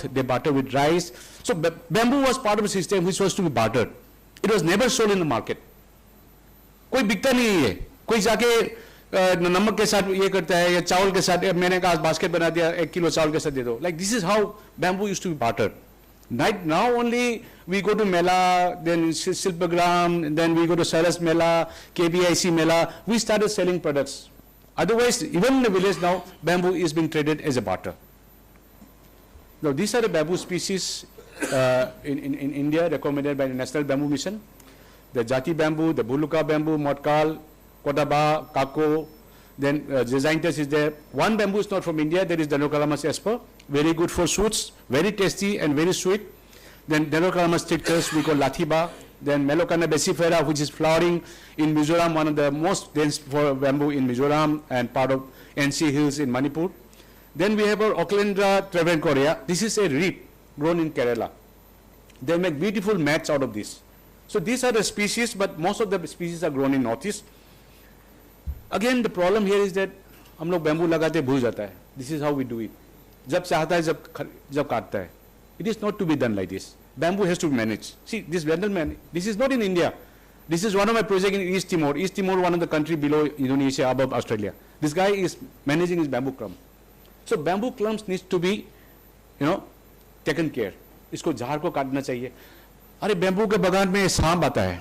cloth, they barter with rice. So bamboo was part of a system which was to be bartered. It was never sold in the market. कोई बिकता नहीं है, कोई जाके नमक के साथ ये करता है या चावल के साथ मैंने कहा बास्केट बना दिया 1 किलो चावल के साथ दे दो. Like this is how bamboo used to be bartered. Right now only we go to Mela, then Silpagram, then we go to Saras Mela, KBIC Mela, we started selling products. Otherwise, even in the village now, bamboo is being traded as a barter. Now, these are the bamboo species in India recommended by the National Bamboo Mission. The Jati bamboo, the Buluka bamboo, Motkal, Kodaba, Kako, then Zizanthus is there. One bamboo is not from India, there is Dendrocalamus esper, very good for shoots, very tasty and very sweet. Then Dendrocalamus strictus, we call Lathiba. Then Melocanna basifera, which is flowering in Mizoram, one of the most dense for bamboo in Mizoram and part of NC Hills in Manipur. Then we have our Ochlendra travancorea. This is a reed grown in Kerala. They make beautiful mats out of this. So these are the species, but most of the species are grown in Northeast. Again, the problem here is that हम लोग bamboo लगाते भूल जाता है. This is how we do it. जब चाहता है जब काटता है. It is not to be done like this. Bamboo has to be managed. See, this gentleman, this is not in India. This is one of my projects in East Timor. East Timor, one of the country below Indonesia, above Australia. This guy is managing his bamboo clump. So bamboo clumps needs to be, taken care. इसको झाड़ को काटना चाहिए. अरे bamboo के बगान में सांप आता है.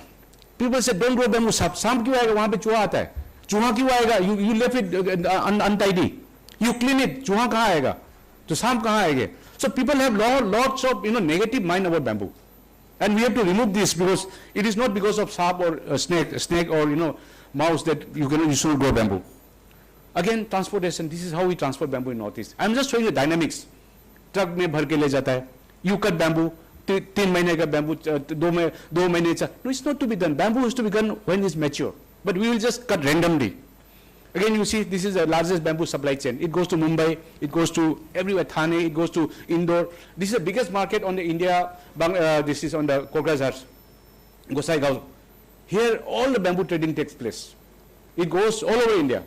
People say don't grow bamboo. सांप क्यों आएगा? वहाँ पे चूहा आता है. चूहा क्यों आएगा? You left it untidy. You clean it. चूहा कहाँ आएगा? तो सांप कहाँ आएंगे? So people have lots of negative mind about bamboo, and we have to remove this because it is not because of sharp or snake or mouse that you should grow bamboo. Again, transportation. This is how we transport bamboo in Northeast. I am just showing the dynamics. Truck में भर के ले जाता है. You cut bamboo. 3 महीने का bamboo 2 महीने. No, it's not to be done. Bamboo is to be done when it's mature. But we will just cut randomly. Again, you see, this is the largest bamboo supply chain. It goes to Mumbai, it goes to everywhere, Thane, it goes to Indore. This is the biggest market on the India, this is on the Kokrajhar, Gosaigaon. Here, all the bamboo trading takes place. It goes all over India.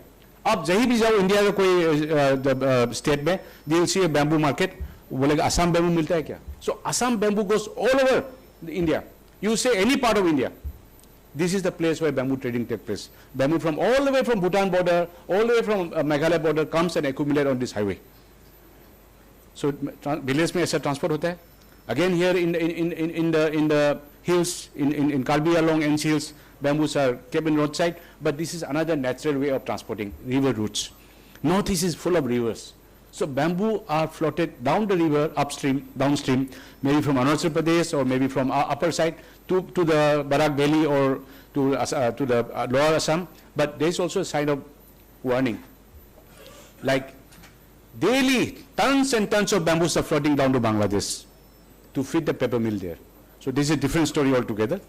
आप जहीं भी जाओ India का कोई state में, they will see a bamboo market. बोलेगा Assam bamboo मिलता है क्या? So Assam bamboo goes all over India. You say any part of India. This is the place where bamboo trading takes place. Bamboo from all the way from Bhutan border, all the way from Meghalaya border comes and accumulate on this highway. So village में ऐसा transport होता है. Again here in the hills, in Kalbi along NC Hills, bamboos are kept in roadside, but this is another natural way of transporting river routes. Northeast is full of rivers. So bamboo are floated down the river, upstream, downstream, maybe from Arunachal Pradesh or maybe from upper side to the Barak Valley or to the lower Assam. But there is also a sign of warning. Like daily, tons and tons of bamboos are floating down to Bangladesh to feed the paper mill there. So this is a different story altogether.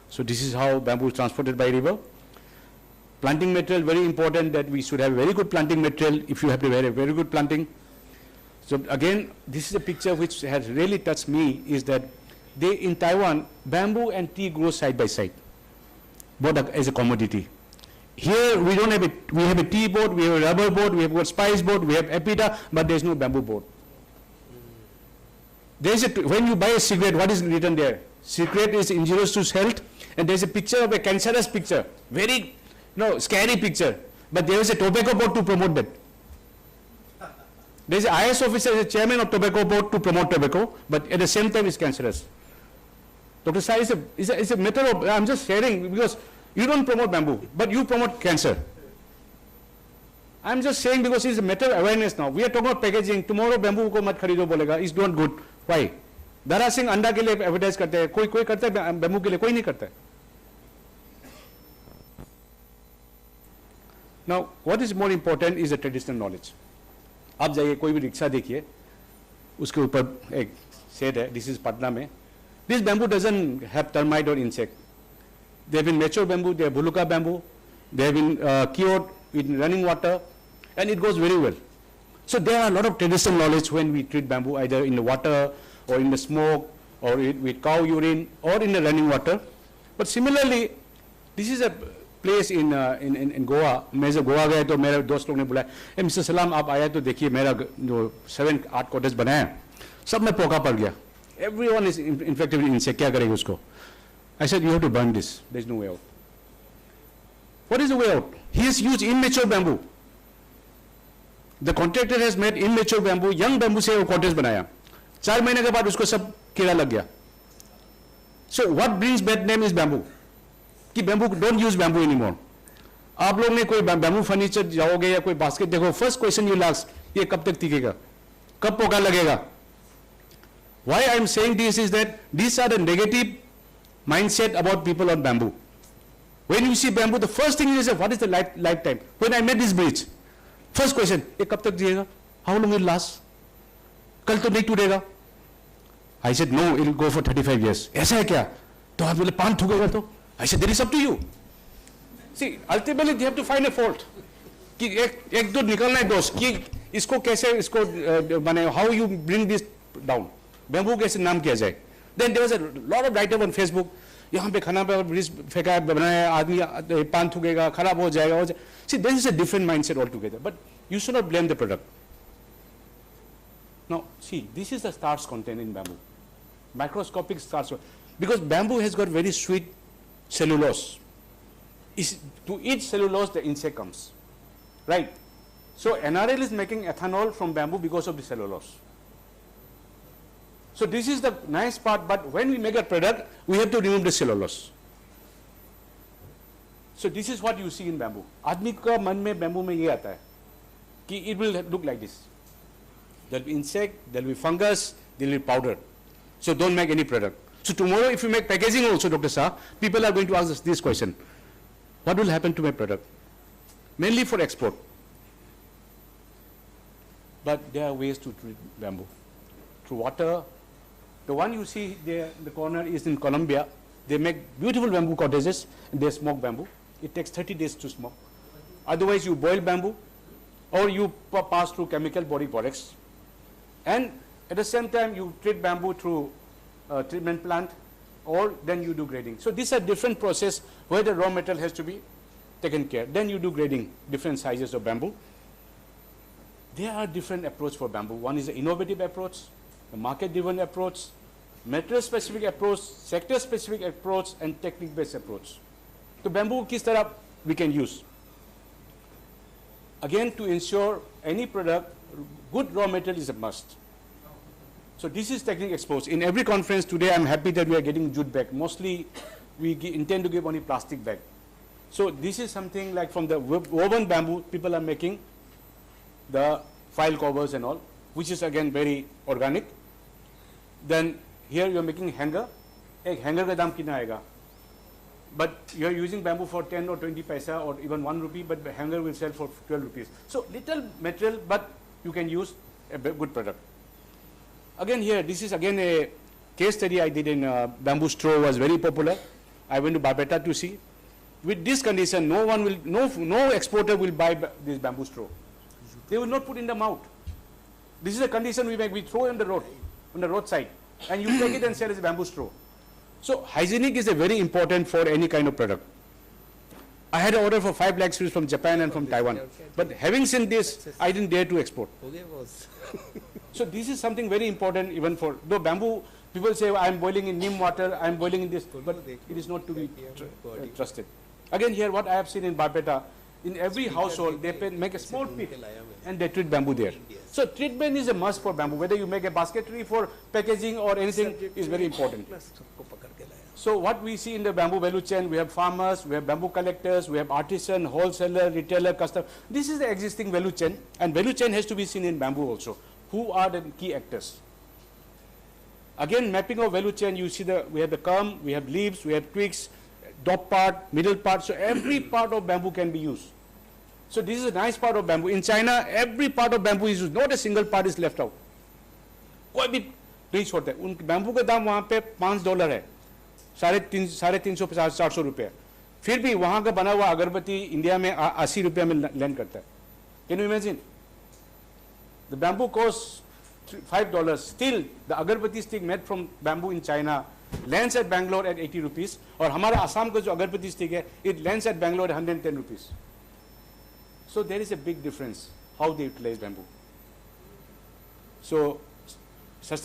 So this is how bamboo is transported by river. Planting material, very important that we should have very good planting material if you have to have a very good planting. So again, this is a picture which has really touched me, is that in Taiwan, bamboo and tea grow side by side, both as a commodity. Here we don't have it. We have a tea board, we have a rubber board, we have got spice board, we have Apeda, but there is no bamboo board. When you buy a cigarette, what is written there? Cigarette is injurious to health, and there is a picture of a cancerous picture, very scary picture, but there is a tobacco board to promote that. There is an IS officer, a chairman of tobacco board to promote tobacco, but at the same time it's cancerous. Dr. Sai, it's a matter of, I'm just sharing because you don't promote bamboo, but you promote cancer. I'm just saying because it's a matter of awareness now. We are talking about packaging. Tomorrow bamboo को मत खरीदो बोलेगा, it's not good. Why? Dara Singh अंडा के लिए advertise करते हैं, कोई करता है bamboo के लिए, कोई नहीं करता है. Now, what is more important is the traditional knowledge. आप जाइए कोई भी रिक्शा देखिए, उसके ऊपर एक शेड है. This is Patna में. This bamboo doesn't have termite or insect. They have been mature bamboo, they have buluka bamboo, they have been cured in running water, and it goes very well. So there are a lot of traditional knowledge when we treat bamboo, either in the water or in the smoke or with cow urine or in the running water. But similarly, this is a place in Goa. मैं जब गोवा गया तो मेरे दोस्त लोग ने बुलाया, mister सलाम आप आया तो देखिए मेरा जो 7-8 कॉटेज बनाया. सब में पोका पड़ गया. Everyone is infected with insect. क्या करेंगे उसको? I said, you have to burn this. There is no way out. What is the way out? He has used immature bamboo. The contractor has made immature bamboo, young bamboo से वो cottage बनाया. 4 महीने के बाद उसको सब कीड़ा लग गया. So what brings bad name is bamboo. कि bamboo, don't use bamboo anymore. आप लोग ने कोई bamboo furniture जाओगे या कोई basket देखो, first question you ask, ये कब तक टिकेगा? कब पोका लगेगा? Why I am saying this is that these are the negative mindset about people on bamboo. When you see bamboo, the first thing you say, what is the lifetime? When I made this bridge, first question, ये कब तक जिएगा? How long will it last? कल तो नहीं टूटेगा. I said, no, it will go for 35 years. ऐसा है क्या? तो आप बोले पान थूकेगा तो? I said, that is up to you. See, ultimately they have to find a fault. कि एक दो निकलना है दोस्त कि इसको कैसे इसको बने, how you bring this down. Bamboo कैसे नाम किया जाए? Then there was a lot of write-up on Facebook. यहाँ पे खाना पे ब्रिज फेंका बनाया, आदमी पान थूकेगा, खराब हो जाएगा. See, this is a different mindset altogether. But you should not blame the product. Now, see, this is the starch content in bamboo. Microscopic starch. Because bamboo has got very sweet cellulose. To eat cellulose, the insect comes. Right? So, NRL is making ethanol from bamboo because of the cellulose. So, this is the nice part, but when we make a product, we have to remove the cellulose. So, this is what you see in bamboo. आदमी का मन में bamboo में ये आता है कि it will look like this. There will be insect, there will be fungus, there will be powder. So, don't make any product. So, tomorrow if you make packaging also, Dr. Shah, people are going to ask us this question. What will happen to my product? Mainly for export. But there are ways to treat bamboo. Through water. The one you see there in the corner is in Colombia. They make beautiful bamboo cottages and they smoke bamboo. It takes 30 days to smoke. Otherwise, you boil bamboo or you pass through chemical body products. And at the same time, you treat bamboo through treatment plant or then you do grading. So these are different process where the raw material has to be taken care. Then you do grading, different sizes of bamboo. There are different approach for bamboo. One is the innovative approach, the market-driven approach, material-specific approach, sector-specific approach, and technique-based approach. So bamboo kis tarah we can use. Again, to ensure any product, good raw material is a must. So this is technique exposed. In every conference today, I'm happy that we are getting jute bag. Mostly, we intend to give only plastic bag. So this is something like from the woven bamboo, people are making the file covers and all, which is again very organic. Then here you are making hanger. Ek hanger ka daam kitna aega? But you are using bamboo for 10 or 20 paisa or even 1 rupee, but the hanger will sell for 12 rupees. So little material, but you can use a good product. Again here, this is again a case study I did in bamboo straw was very popular. I went to Apeda to see. With this condition, no exporter will buy this bamboo straw. They will not put in the mouth. This is a condition we make. We throw on the roadside, and you take it and sell as bamboo straw. So hygienic is a very important for any kind of product. I had an order for 5 lakh fish from Japan and from Taiwan. But having seen this, I didn't dare to export. So this is something very important even for, though bamboo, people say, I am boiling in neem water, I am boiling in this, but it is not to be trusted. Again here, what I have seen in Apeda, in every household, they make a small pit and they treat bamboo there. So treatment is a must for bamboo. Whether you make a basketry for packaging or anything is very important. So what we see in the bamboo value chain, we have farmers, we have bamboo collectors, we have artisan, wholesaler, retailer, customer. This is the existing value chain, and value chain has to be seen in bamboo also. Who are the key actors? Again, mapping of value chain, you see we have the culm, we have leaves, we have twigs, top part, middle part. So every part of bamboo can be used. So this is a nice part of bamboo. In China, every part of bamboo is used. Not a single part is left out. कोई भी नहीं छोड़ता है. उन bamboo का दाम वहाँ पे $5 है. 350-400 रुपये. फिर भी वहाँ का बना हुआ अगरबत्ती इंडिया में 80 रुपये में लैंड करता है. Can you imagine? The bamboo costs $5. Still, the agarbatti stick made from bamboo in China lands at Bangalore at 80 rupees. और हमारा आसाम का जो agarbatti stick है, it lands at Bangalore at 110 rupees. So there is a big difference how they utilize bamboo. So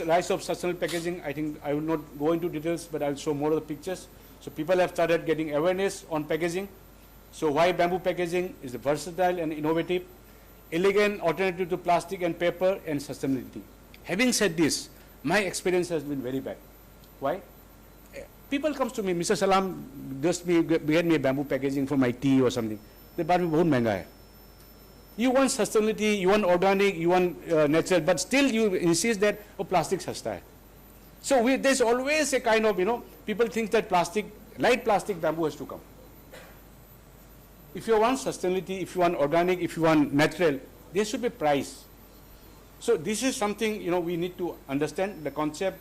rise of sustainable packaging, I think I will not go into details, but I'll show more of the pictures. So people have started getting awareness on packaging. So why bamboo packaging is versatile and innovative, elegant alternative to plastic and paper, and sustainability. Having said this, my experience has been very bad. Why? People comes to me, Mr. Salam, just get me a bamboo packaging for my tea or something. The bar mein bahut महंगा hai. You want sustainability, you want organic, you want natural, but still you insist that plastic sasta hai. So there's always a kind of, people think that light plastic bamboo has to come. If you want sustainability, if you want organic, if you want natural, there should be price. So this is something, we need to understand the concept.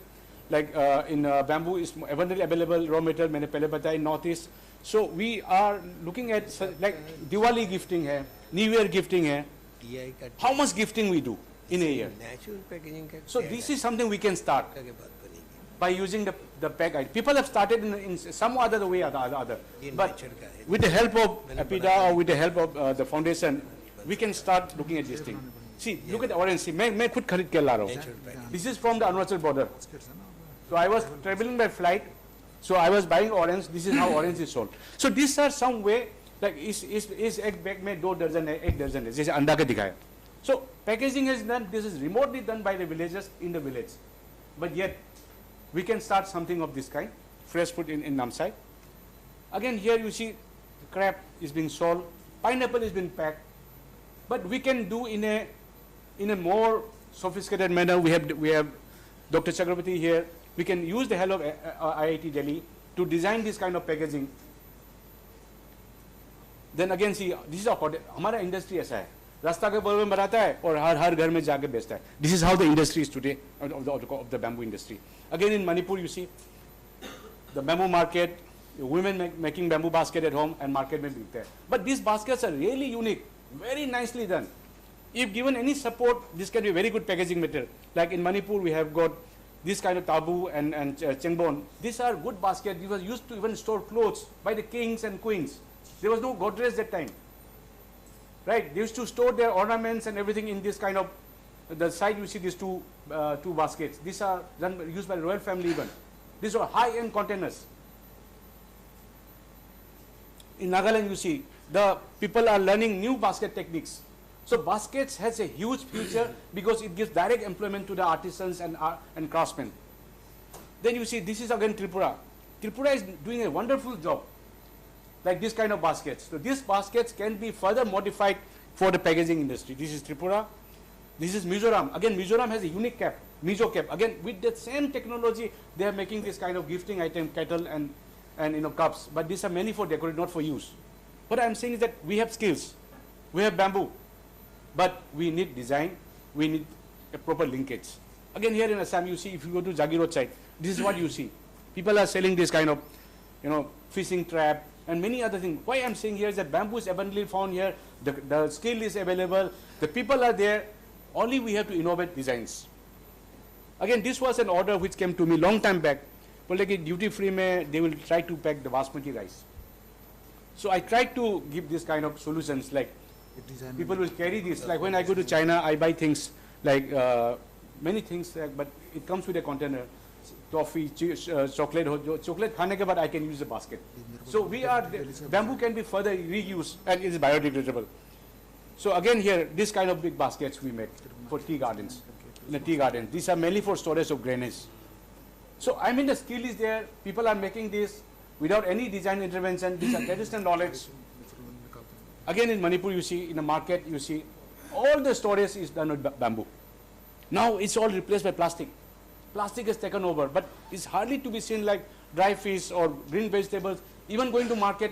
Like in bamboo is abundantly available raw material, मैंने पहले बताया in Northeast. So we are looking at like Diwali gifting hai, New Year gifting hai. How much gifting we do in a year? Natural packaging. So this is something we can start by using the pack. People have started in some other way or the other. But with the help of Apeda or with the help of the foundation, we can start looking at this thing. See, look at the orange. See, मैं खुद खरीद के ला रहा हूँ. This is from the Arunachal border. So I was traveling by flight. So I was buying orange. This is how orange is sold. So these are some way like is एक bag में 2 दर्जन है, 1 दर्जन है, जैसे अंडा के दिखाया. So packaging is done. This is remotely done by the villagers in the village. But yet we can start something of this kind. Fresh food in Namsai. Again here you see crab is being sold. Pineapple is being packed. But we can do in a more sophisticated manner. We have Dr. Chakrabarti here. We can use the help of IIT Delhi to design this kind of packaging. Then again see, this is हमारा industry ऐसा है. रास्ता के बगल में बनाता है और हर घर में जाके बेचता है. This is how the industry is today of the bamboo industry. Again in Manipur you see the bamboo market, women making bamboo basket at home and market में बिकते हैं. But these baskets are really unique, very nicely done. If given any support, this can be very good packaging material. Like in Manipur we have got this kind of tabu and chengbon. These are good baskets. These were used to even store clothes by the kings and queens. There was no Godrej that time. Right? They used to store their ornaments and everything in this kind of, the side you see these two baskets. These are used by the royal family even. These are high-end containers. In Nagaland you see, the people are learning new basket techniques. So baskets has a huge future because it gives direct employment to the artisans and craftsmen. Then you see this is again Tripura. Tripura is doing a wonderful job. Like this kind of baskets. So these baskets can be further modified for the packaging industry. This is Tripura. This is Mizoram. Again, Mizoram has a unique cap, Mizo cap. Again, with the same technology, they are making this kind of gifting item, kettle and cups. But these are mainly for decoration, not for use. What I am saying is that we have skills. We have bamboo. But we need design. We need a proper linkage. Again, here in Assam, you see, if you go to Jagirot side, this is what you see. People are selling this kind of, fishing trap, and many other things. Why I'm saying here is that bamboo is abundantly found here, the skill is available, the people are there, only we have to innovate designs. Again, this was an order which came to me long time back. But like duty free, they will try to pack the basmati rice. So I tried to give this kind of solutions, like people will carry this. Like when I go to China, I buy things like many things, but it comes with a container. Toffee, chocolate khane ke baad I can use the basket. So bamboo can be further reused and it is biodegradable. So again here, this kind of big baskets we make for tea gardens. In a tea garden, these are mainly for storage of grains. So I mean the skill is there, people are making this without any design intervention, these are traditional knowledge. Again in Manipur you see, in the market you see, all the storage is done with bamboo. Now it's all replaced by plastic. Plastic has taken over, but it's hardly to be seen like dry fish or green vegetables. Even going to market,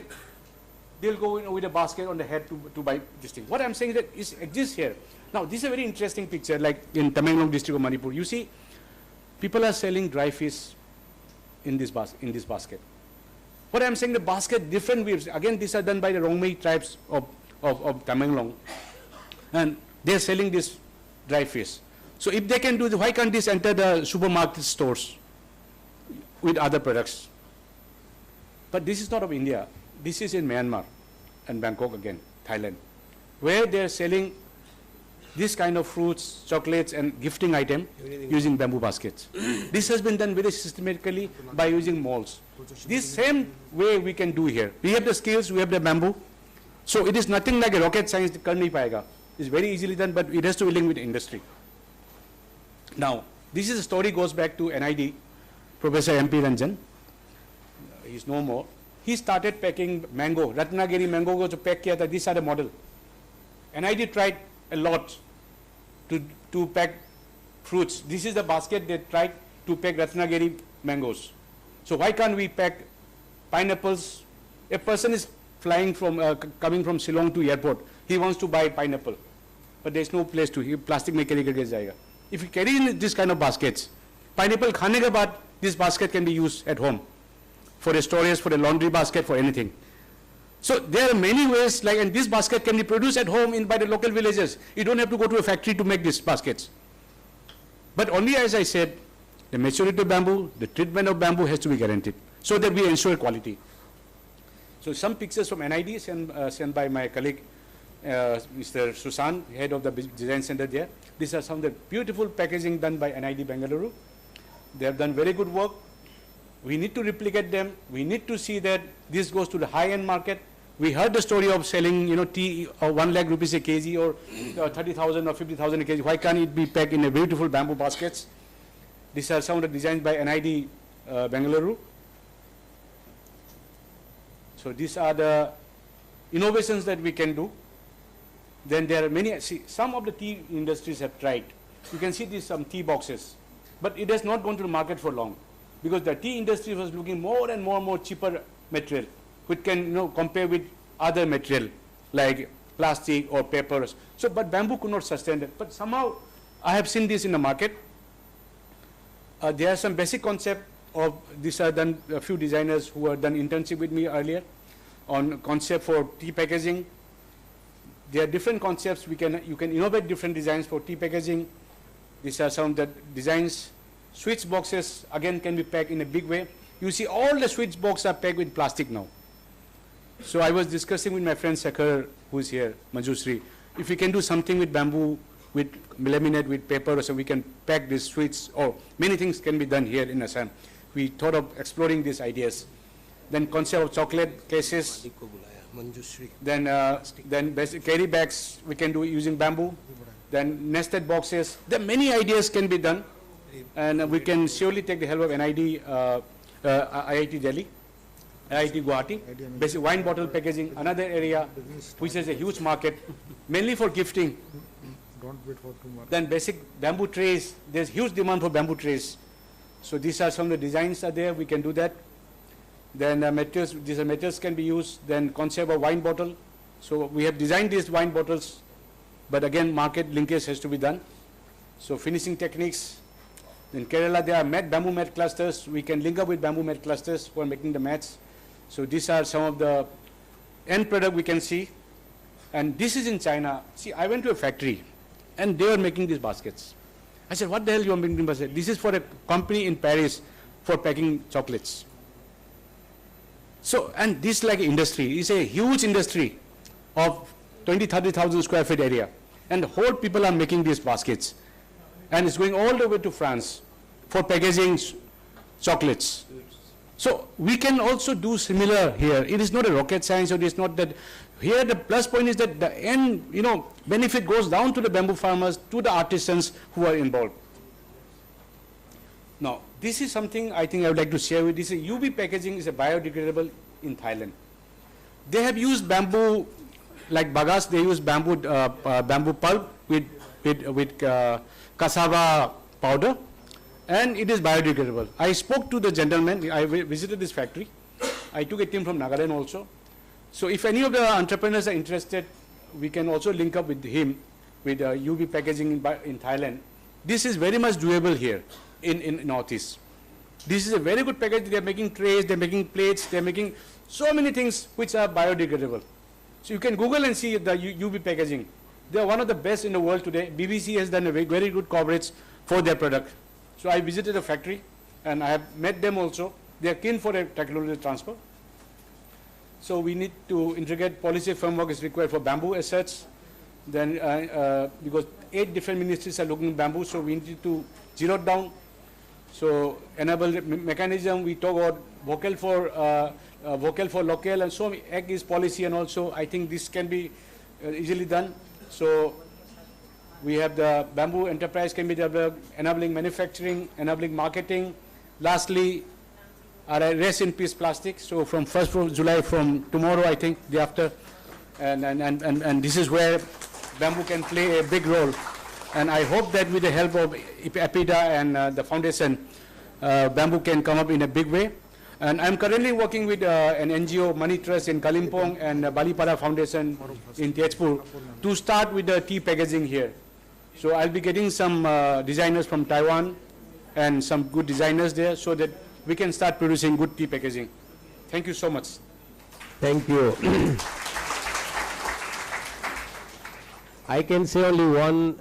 they'll go with a basket on the head to buy this thing. What I'm saying is that it exists here. Now, this is a very interesting picture, like in Tamenglong district of Manipur. You see, people are selling dry fish in this basket. What I'm saying, the basket, different waves. Again, these are done by the Rongmei tribes of Tamenglong. And they're selling this dry fish. So if they can do why can't this enter the supermarket stores with other products? But this is not of India. This is in Myanmar and Bangkok again, Thailand, where they're selling this kind of fruits, chocolates, and gifting item using bamboo baskets. This has been done very systematically by using molds. This same way we can do here. We have the skills, we have the bamboo. So it is nothing like a rocket science, kar nahi payega. It's very easily done, but it has to be linked with industry. Now, this is a story goes back to NID, Professor M.P. Ranjan. He's no more. He started packing mango, Ratnagiri mango ko jo pack kiya tha, these are the model. NID tried a lot to pack fruits. This is the basket they tried to pack Ratnagiri mangoes. So why can't we pack pineapples? A person is flying from, coming from Shillong to airport. He wants to buy pineapple, but there's no place to. Plastic mein carry karke jayega. If you carry in this kind of baskets, pineapple khane ke baad, this basket can be used at home for a storage, for a laundry basket, for anything. So there are many ways, like, and this basket can be produced at home by the local villagers. You don't have to go to a factory to make these baskets. But only, as I said, the maturity of bamboo, the treatment of bamboo has to be guaranteed so that we ensure quality. So some pictures from NID sent by my colleague, Mr. Susan, head of the design center there. These are some of the beautiful packaging done by NID Bengaluru. They have done very good work. We need to replicate them. We need to see that this goes to the high-end market. We heard the story of selling, tea or 1 lakh rupees a kg or 30,000 or 50,000 a kg. Why can't it be packed in a beautiful bamboo baskets? These are some of the designs by NID Bengaluru. So these are the innovations that we can do. Then there are many, see, some of the tea industries have tried. You can see these some tea boxes, but it has not gone to the market for long because the tea industry was looking more and more cheaper material, which can compare with other material like plastic or papers. So, but bamboo could not sustain it. But somehow I have seen this in the market. There are some basic concept of these are done, a few designers who have done internship with me earlier on concept for tea packaging. There are different concepts. You can innovate different designs for tea packaging. These are some of the designs. Switch boxes again can be packed in a big way. You see all the switch boxes are packed with plastic now. So I was discussing with my friend Sakhar, who is here, Manjusri, if we can do something with bamboo, with laminate, with paper, so we can pack these sweets, or many things can be done here in Assam. We thought of exploring these ideas. Then concept of chocolate cases. Then basic carry bags we can do using bamboo. Then nested boxes. There are many ideas can be done, and we can surely take the help of NID, IIT Delhi, IIT Guwahati. Basic wine bottle packaging, another area which has a huge market, mainly for gifting. Don't wait for too much. Then basic bamboo trays. There's huge demand for bamboo trays. So these are some of the designs are there. We can do that. Then materials. These materials can be used. Then concept of wine bottle. So we have designed these wine bottles, but again market linkage has to be done. So finishing techniques. In Kerala there are bamboo mat clusters. We can link up with bamboo mat clusters for making the mats. So these are some of the end product we can see. And this is in China. See, I went to a factory and they were making these baskets. I said, what the hell you are making baskets? This is for a company in Paris for packing chocolates. So, and this like industry is a huge industry of 20-30,000 square feet area. And the whole people are making these baskets. And it's going all the way to France for packaging chocolates. So we can also do similar here. It is not a rocket science, or it is not that. Here the plus point is that the end, benefit goes down to the bamboo farmers, to the artisans who are involved. Now, this is something I think I would like to share with you. This is UV packaging is a biodegradable in Thailand. They have used bamboo, like bagas, they use bamboo pulp with cassava powder, and it is biodegradable. I spoke to the gentleman. I visited this factory. I took a team from Nagaland also. So if any of the entrepreneurs are interested, we can also link up with him with UV packaging in Thailand. This is very much doable here in Northeast. This is a very good package. They are making trays, they are making plates, they are making so many things which are biodegradable. So you can Google and see the UV packaging. They are one of the best in the world today. BBC has done a very good coverage for their product. So I visited the factory and I have met them also. They are keen for a technology transfer. So we need to integrate policy framework is required for bamboo as such. Then because 8 different ministries are looking at bamboo, so we need to zero it down. So enable mechanism, we talk about vocal for local, and so AG is policy, and also I think this can be easily done. So we have the bamboo enterprise can be developed, enabling manufacturing, enabling marketing. Lastly, rest in peace plastic. So from 1st of July, from tomorrow, I think, day after, and this is where bamboo can play a big role. And I hope that with the help of Apeda and the foundation, bamboo can come up in a big way. And I'm currently working with an NGO, Money Trust in Kalimpong, and Balipara Foundation in Tezpur to start with the tea packaging here. So I'll be getting some designers from Taiwan and some good designers there so that we can start producing good tea packaging. Thank you so much. Thank you. I can say only one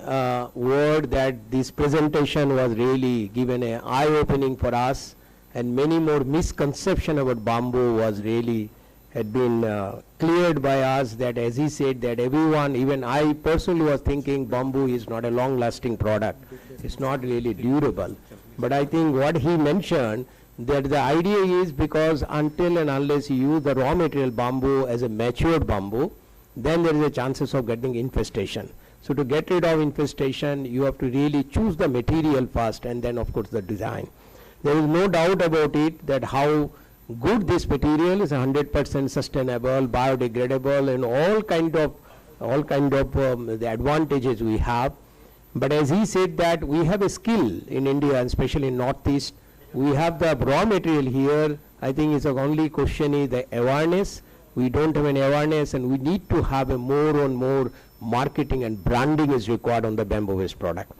word, that this presentation was really given an eye-opening for us, and many more misconception about bamboo was really had been cleared by us, that as he said that everyone, even I personally was thinking bamboo is not a long-lasting product. It's not really durable. But I think what he mentioned, that the idea is because until and unless you use the raw material bamboo as a matured bamboo, then there is a chances of getting infestation. So to get rid of infestation, you have to really choose the material first, and then of course the design. There is no doubt about it that how good this material is, 100% sustainable, biodegradable, and all kind of the advantages we have. But as he said that we have a skill in India, and especially in Northeast, we have the raw material here. I think it's the only question is the awareness. We don't have an awareness, and we need to have a more and more marketing and branding is required on the bamboo waste product.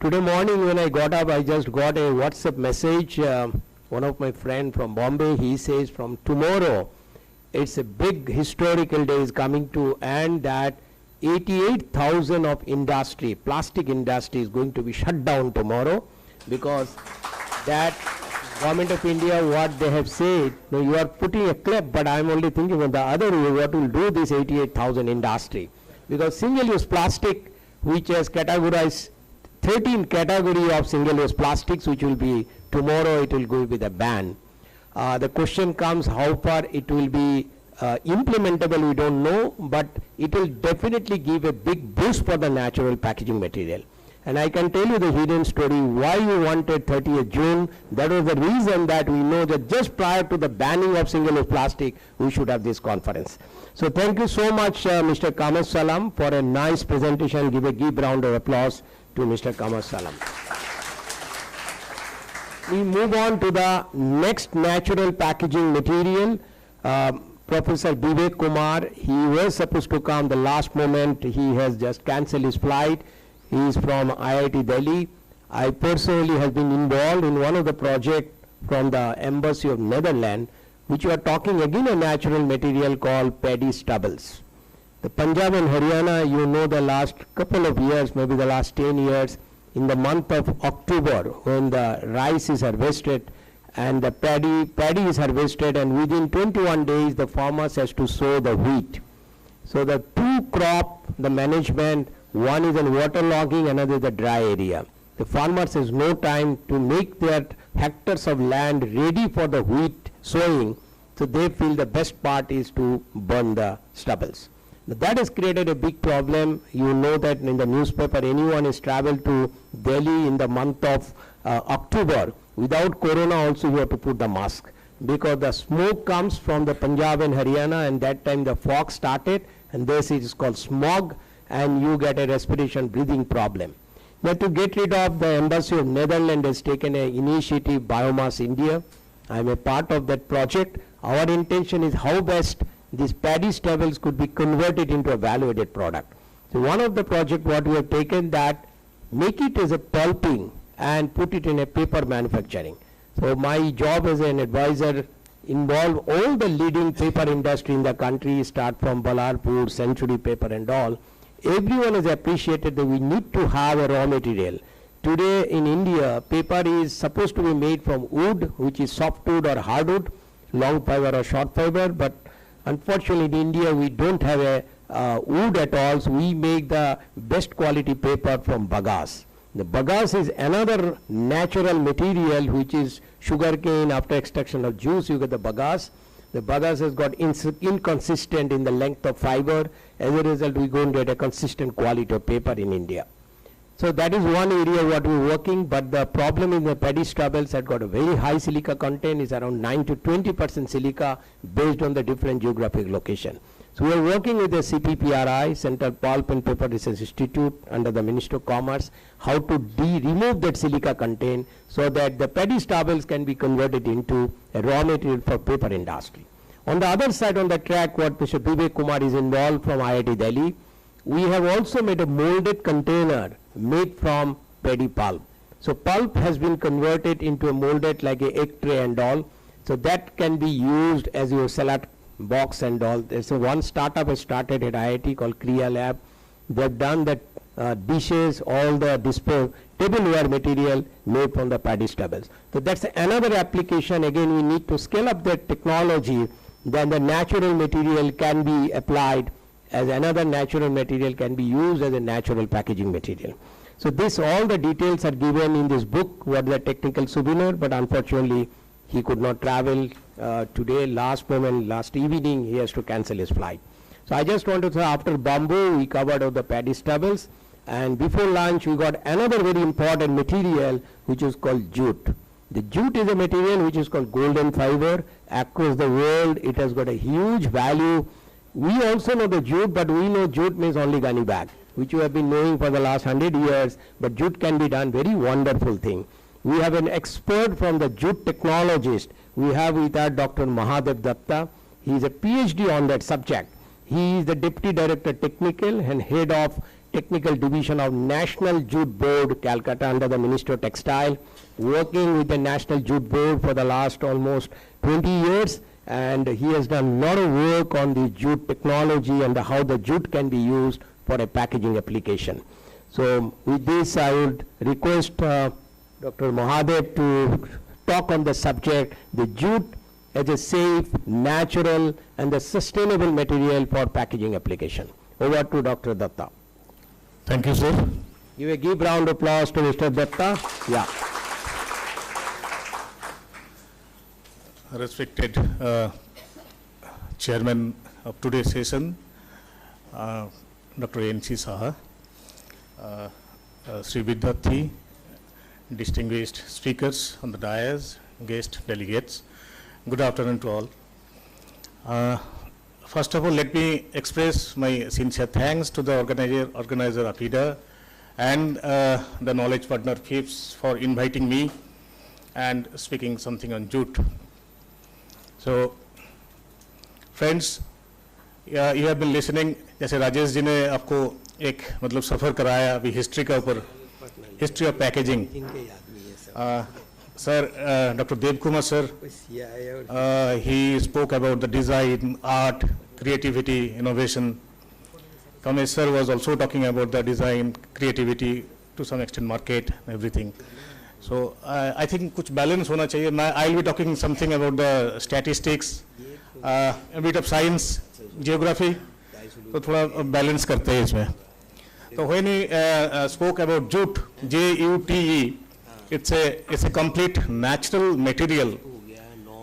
Today morning when I got up, I just got a WhatsApp message. One of my friend from Bombay, he says from tomorrow, it's a big historical day is coming to, and that 88,000 of industry, plastic industry is going to be shut down tomorrow, because that Government of India, what they have said, no, you are putting a clip, but I am only thinking of the other way, what will do this 88,000 industry. Because single-use plastic, which has categorized 13 category of single-use plastics, which will be, tomorrow it will go with a ban. The question comes how far it will be implementable, we don't know, but it will definitely give a big boost for the natural packaging material. And I can tell you the hidden story why you wanted 30th June. That was the reason that we know that just prior to the banning of single-use plastic, we should have this conference. So thank you so much, Mr. Kamar Salam, for a nice presentation. Give a deep round of applause to Mr. Kamar Salam. We move on to the next natural packaging material. Professor Vivek Kumar, he was supposed to come the last moment. He has just cancelled his flight. He is from IIT Delhi. I personally have been involved in one of the projects from the Embassy of Netherlands, which we are talking again a natural material called paddy stubbles. The Punjab and Haryana, you know, the last couple of years, maybe the last 10 years, in the month of October, when the rice is harvested and the paddy is harvested, and within 21 days the farmers has to sow the wheat. So the two crop, the management, one is in waterlogging, another is the dry area. The farmers has no time to make their hectares of land ready for the wheat sowing, so they feel the best part is to burn the stubbles. Now that has created a big problem. You know that in the newspaper, anyone has traveled to Delhi in the month of October, without corona also you have to put the mask, because the smoke comes from the Punjab and Haryana, and that time the fog started, and this is called smog, and you get a respiration breathing problem. Now to get rid of, the Embassy of Netherlands has taken an initiative, Biomass India. I am a part of that project. Our intention is how best these paddy stubbles could be converted into a value-added product. So one of the project what we have taken, that make it as a pulping and put it in a paper manufacturing. So my job as an advisor involve all the leading paper industry in the country, start from Ballarpur, Century Paper and all. Everyone has appreciated that we need to have a raw material. Today in India, paper is supposed to be made from wood, which is softwood or hardwood, long fiber or short fiber, but unfortunately in India we don't have Wood et al., we make the best quality paper from bagasse. The bagasse is another natural material which is sugarcane. After extraction of juice, you get the bagasse. The bagasse has got inconsistent in the length of fiber. As a result, we go and get a consistent quality of paper in India. So that is one area what we're working, but the problem in the paddy stubbles had got a very high silica content, is around 9 to 20% silica based on the different geographic location. So we are working with the CPPRI, Central Pulp and Paper Research Institute, under the Ministry of Commerce, how to remove that silica content so that the paddy stubbles can be converted into a raw material for paper industry. On the other side on the track, what Mr. Vivek Kumar is involved from IIT Delhi, we have also made a molded container made from paddy pulp. So pulp has been converted into a molded like a egg tray and all. So that can be used as your salad box and all. There's one startup has started at IIT called Kriya Lab. They've done the dishes, all the tableware material made from the paddy stubbles. So that's another application. Again, we need to scale up that technology. Then the natural material can be applied as another natural material, can be used as a natural packaging material. So this, all the details are given in this book, what the technical souvenir, but unfortunately he could not travel today. Last evening he has to cancel his flight. So I just want to say, after bamboo we covered all the paddy stubbles, and before lunch we got another very important material which is called jute. The jute is a material which is called golden fiber. Across the world it has got a huge value. We also know the jute, but we know jute means only gunny bag, which you have been knowing for the last 100 years, but jute can be done very wonderful thing. We have an expert from the jute technologist. We have with us Dr. Mahadev Datta. He is a PhD on that subject. He is the Deputy Director Technical and Head of Technical Division of National Jute Board, Calcutta, under the Ministry of Textile, working with the National Jute Board for the last almost 20 years. And he has done a lot of work on the jute technology and how the jute can be used for a packaging application. So with this, I would request Dr. Mahadev to talk on the subject, the jute as a safe, natural, and the sustainable material for packaging application. Over to Dr. Datta. Thank you, sir. Give round of applause to Mr. Datta. Yeah. Respected Chairman of today's session, Dr. N.C. Saha, Sri Vidyarthi, distinguished speakers on the dais, guest delegates, good afternoon to all. First of all, let me express my sincere thanks to the organizer Apeda and the knowledge partner FIPS for inviting me and speaking something on jute. So, friends, you have been listening. जैसे राजेश जी ने आपको एक मतलब सफर कराया अभी history का ऊपर, history of packaging. Sir, Dr. Dev Kumar sir, he spoke about the design, art, creativity, innovation. Kamesh sir was also talking about the design, creativity, to some extent market, everything. So I think कुछ balance होना चाहिए. I'll be talking something about the statistics, a bit of science, geography. तो थोड़ा balance करते हैं इसमें. So when he spoke about jute, J-U-T-E, it's a complete natural material.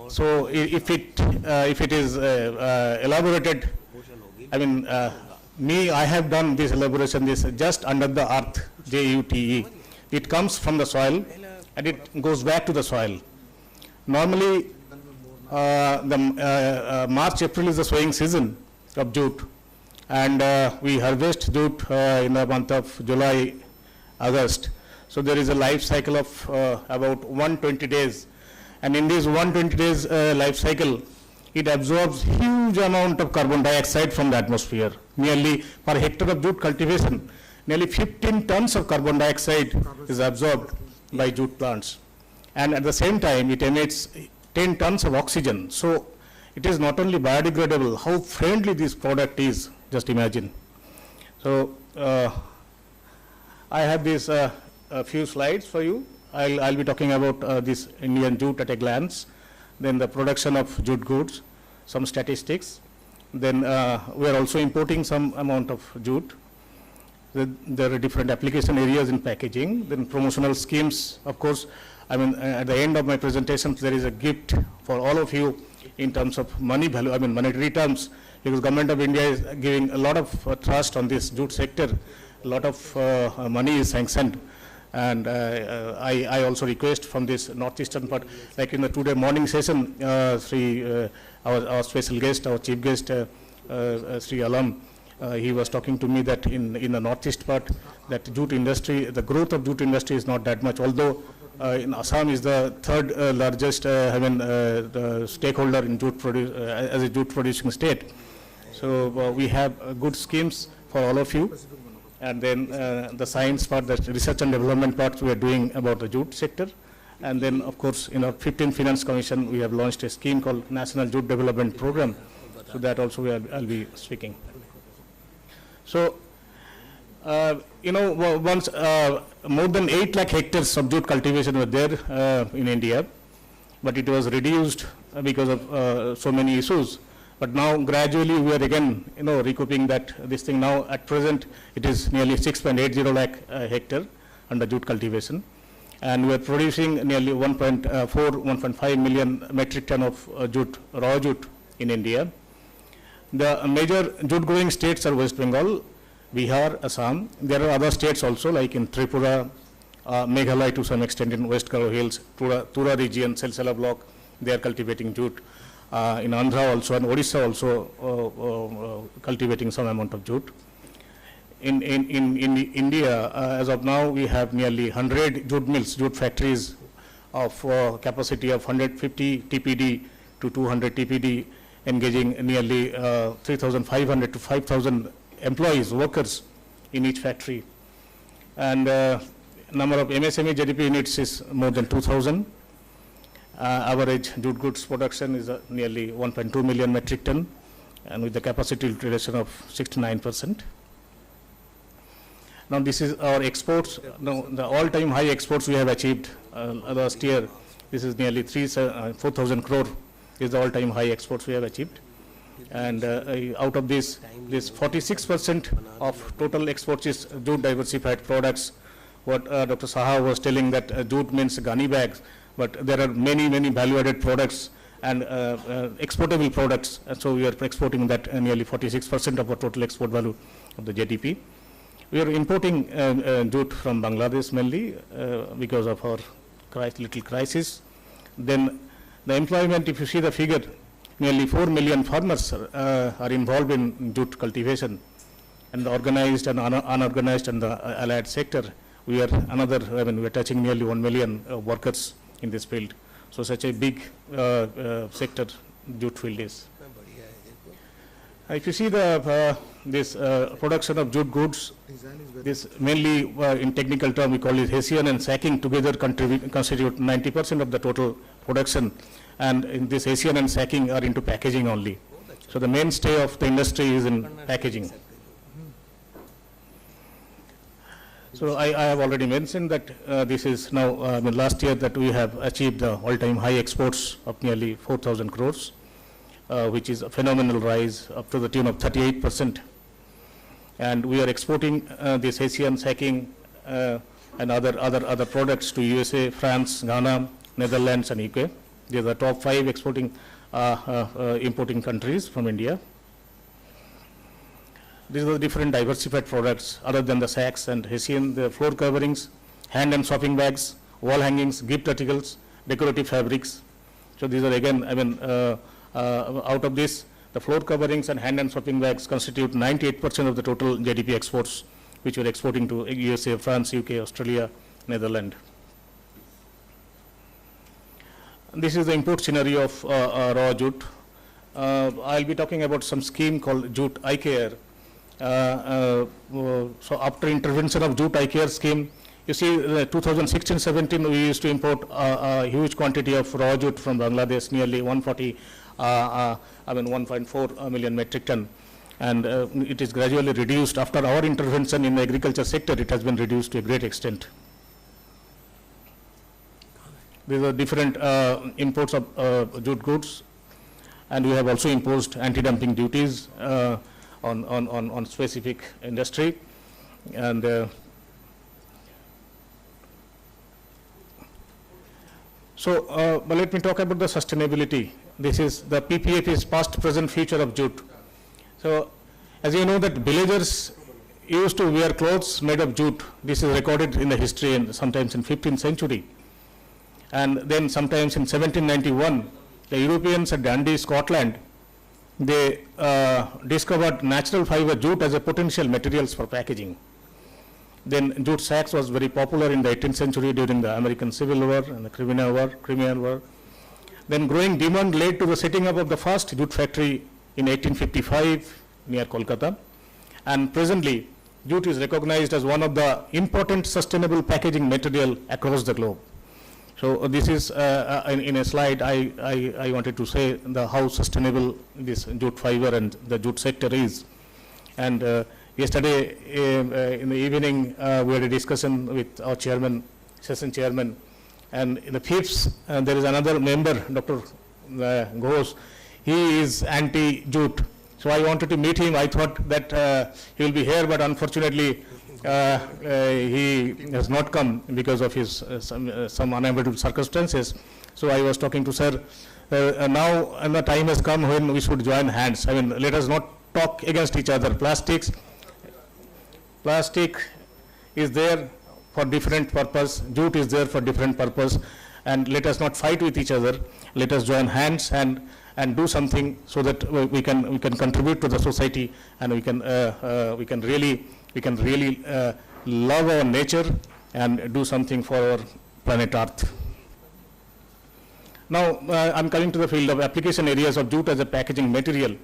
So if it is elaborated, I mean, I have done this elaboration. This just under the earth, J-U-T-E. It comes from the soil and it goes back to the soil. Normally, the March, April is the sowing season of jute, and we harvest jute in the month of July, August. So there is a life cycle of about 120 days, and in this 120 days life cycle, it absorbs huge amount of carbon dioxide from the atmosphere. Nearly per hectare of jute cultivation, nearly 15 tons of carbon dioxide is absorbed by jute plants, and at the same time it emits 10 tons of oxygen. So it is not only biodegradable, how friendly this product is, just imagine. So I have this a few slides for you. I'll be talking about this Indian jute at a glance, then the production of jute goods, some statistics. Then we are also importing some amount of jute. There are different application areas in packaging. Then promotional schemes, of course. I mean, at the end of my presentation, there is a gift for all of you in terms of money value, I mean, monetary terms, because Government of India is giving a lot of trust on this jute sector. A lot of money is sanctioned. And I also request from this northeastern part, like in the today morning session, our special guest, our chief guest, Sri Alam, he was talking to me that in the northeast part, that jute industry, the growth of jute industry is not that much, although in Assam is the third largest the stakeholder in jute as a jute producing state. So we have good schemes for all of you. And then the science part, the research and development part we are doing about the jute sector. And then, of course, in our 15th Finance Commission, we have launched a scheme called National Jute Development Program. So that also I'll be speaking. So, once more than 8 lakh hectares of jute cultivation were there in India, but it was reduced because of so many issues. But now gradually we are again, recouping that this thing. Now at present it is nearly 6.80 lakh hectare under jute cultivation, and we are producing nearly 1.5 million metric ton of jute, raw jute in India. The major jute growing states are West Bengal, Bihar, Assam. There are other states also, like in Tripura, Meghalaya to some extent in West Garo Hills, Tura region, Silsila block, they are cultivating jute. In Andhra also and Odisha also cultivating some amount of jute. In India, as of now, we have nearly 100 jute mills, jute factories of capacity of 150 TPD to 200 TPD, engaging nearly 3,500 to 5,000 employees, workers in each factory. And number of MSME GDP units is more than 2,000. Average jute goods production is nearly 1.2 million metric ton, and with the capacity utilization of 69%. Now this is our exports. Now the all-time high exports we have achieved last year. This is nearly 4,000 crore is the all-time high exports we have achieved. And out of this 46% of total exports is jute diversified products. What Dr. Saha was telling, that jute means gunny bags, but there are many value-added products and exportable products. And so we are exporting that nearly 46% of our total export value of the GDP. We are importing jute from Bangladesh mainly because of our little crisis. Then the employment, if you see the figure, nearly 4 million farmers are involved in jute cultivation, and the organized and unorganized and the allied sector. We are we are touching nearly 1 million workers in this field. So such a big sector jute field is. If you see the this production of jute goods, this mainly in technical term we call it Hessian and sacking together constitute 90% of the total production, and in this Hessian and sacking are into packaging only. So the mainstay of the industry is in packaging. So I have already mentioned that this is now, last year that we have achieved the all-time high exports of nearly 4,000 crores, which is a phenomenal rise up to the tune of 38%. And we are exporting this Hessian sacking and other products to USA, France, Ghana, Netherlands, and UK. These are the top 5 importing countries from India. These are the different diversified products other than the sacks and Hessian, the floor coverings, hand and shopping bags, wall hangings, gift articles, decorative fabrics. So these are again, out of this, the floor coverings and hand and shopping bags constitute 98% of the total GDP exports, which we are exporting to USA, France, UK, Australia, Netherlands. This is the import scenario of raw jute. I'll be talking about some scheme called Jute Eye Care. So after intervention of Jute Eye Care scheme, you see 2016-17 we used to import a huge quantity of raw jute from Bangladesh, nearly 1.4 million metric ton, and it is gradually reduced. After our intervention in the agriculture sector, it has been reduced to a great extent. These are different imports of jute goods. and we have also imposed anti-dumping duties on specific industry. And but let me talk about the sustainability. This is the PPF is past, present, future of jute. So as you know that villagers used to wear clothes made of jute. This is recorded in the history and sometimes in 15th century. And then sometimes in 1791, the Europeans at Dundee, Scotland, they discovered natural fiber jute as a potential materials for packaging. Then jute sacks was very popular in the 18th century during the American Civil War and the Crimean War. Then growing demand led to the setting up of the first jute factory in 1855 near Kolkata. And presently, jute is recognized as one of the important sustainable packaging material across the globe. So this is in a slide I wanted to say how sustainable this jute fiber and the jute sector is. And yesterday in the evening we had a discussion with our chairman, session chairman, and in the FIPS there is another member, Dr. Ghosh. He is anti-jute. So I wanted to meet him. I thought that he will be here, but unfortunately he has not come because of his some unavoidable circumstances. So I was talking to sir, now and the time has come when we should join hands. I mean, let us not talk against each other. Plastic is there for different purpose, jute is there for different purpose, and let us not fight with each other. Let us join hands and do something so that we can contribute to the society, and we can really love our nature and do something for our planet Earth. Now I'm coming to the field of application areas of jute as a packaging material.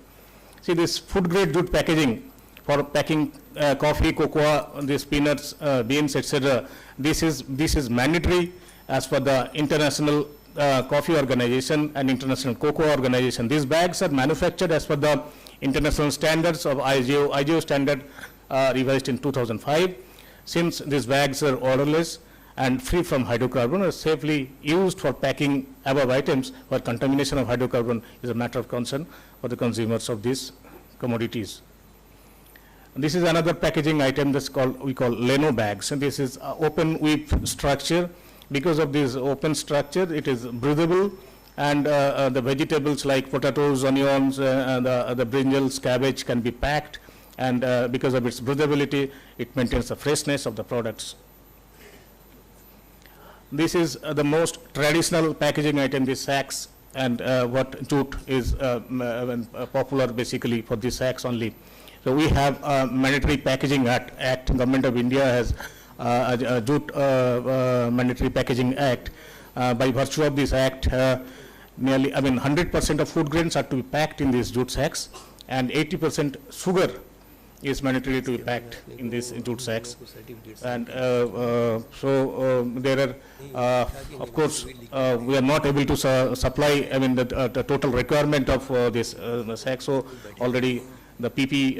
See, this food grade jute packaging for packing coffee, cocoa, these peanuts, beans, etc. This is mandatory as per the International Coffee Organization and International Cocoa Organization. These bags are manufactured as per the international standards of IGO standard revised in 2005. Since these bags are odorless and free from hydrocarbon, are safely used for packing above items where contamination of hydrocarbon is a matter of concern for the consumers of these commodities. This is another packaging item that's we call Leno bags, and this is open weave structure. Because of this open structure, it is breathable, and the vegetables like potatoes, onions, the brinjals, cabbage can be packed, and because of its breathability, it maintains the freshness of the products. This is the most traditional packaging item, these sacks, and what jute is popular basically for these sacks only. So we have a mandatory packaging act. Government of India has a jute mandatory packaging act. By virtue of this act, nearly 100% of food grains are to be packed in these jute sacks, and 80% sugar is mandatory to be packed in these jute sacks. And there are, of course, we are not able to supply, the total requirement of this sack. So already the PP